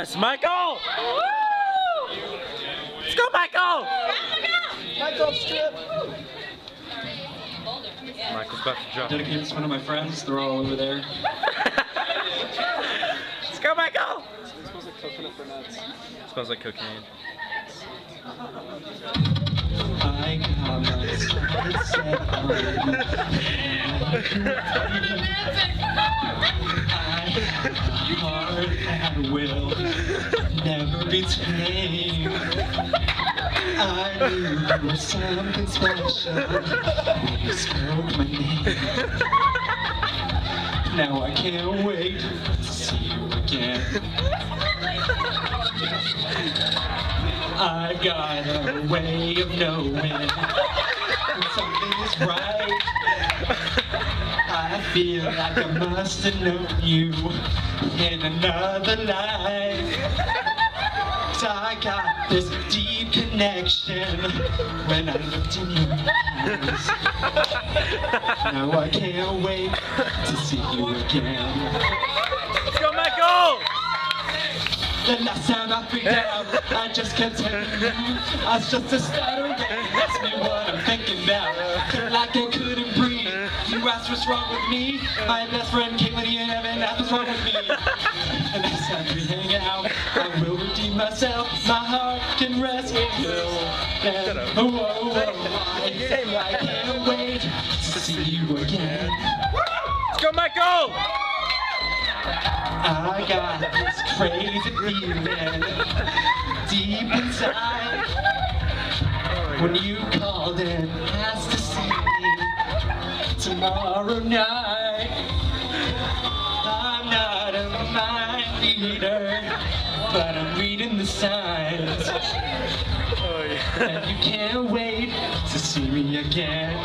Yes, Michael! Woo! Let's go, Michael! Michael, strip! Michael's about to drop. Dedicated to one of my friends. They're all over there. Let's go, Michael! It smells like coconut for nuts. Smells like cocaine. I got my sights set on you. I heart that will never be tamed. I knew you were something special when you spoke my name. Now I can't wait to see you again. I've got a way of knowing when something is right. I feel like I must have known you in another life. So I got this deep connection when I looked in your eyes. Now I can't wait to see you again. Let's go, Michael! The last time I freaked out, I just kept telling you I was just a stutter. That's me what I'm thinking about. Felt like I couldn't breathe. You asked what's wrong with me. My best friend came when you never asked what's wrong with me. And next time we hang out, I will redeem myself. My heart can rest till then. Oh, oh, oh, I can't wait to see you again. Let's go, Michael! I got this crazy feeling deep inside when you called and asked to see me tomorrow night. I'm not a mind reader, but I'm reading the signs. And you can't wait to see me again.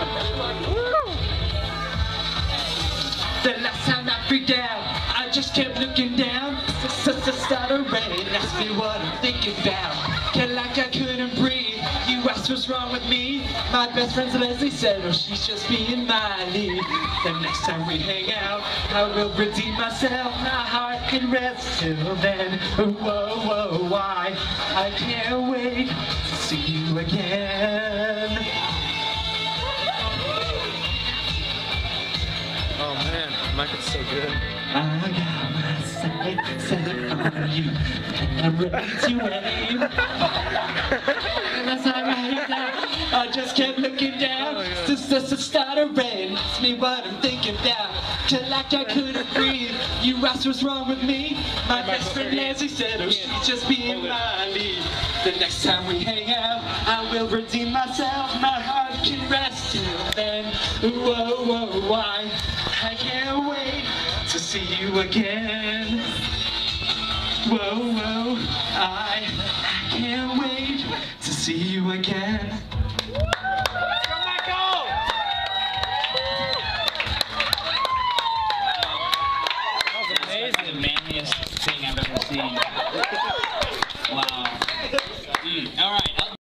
The last time I freaked out, I just kept looking down. Stuttering, asked me what I'm thinking about. Felt like I couldn't breathe. You asked what's wrong with me. My best friend Leslie said, oh, she's just being Miley. The next time we hang out, I will redeem myself. My heart can rest till then. Whoa, whoa, why? I can't wait to see you again. Oh man, Michael's so good. I got my sights set on you, and I'm ready to aim. And as I ran down, I just kept looking down. Just stuttering, asked me what I'm thinking about. Felt like I couldn't breathe. You asked what's wrong with me. My best friend Nancy said, oh, she's just being Miley. The next time we hang out, I will redeem myself. My heart can rest till then. Whoa, whoa, why? I can't wait to see you again. Whoa, whoa, I can't wait to see you again.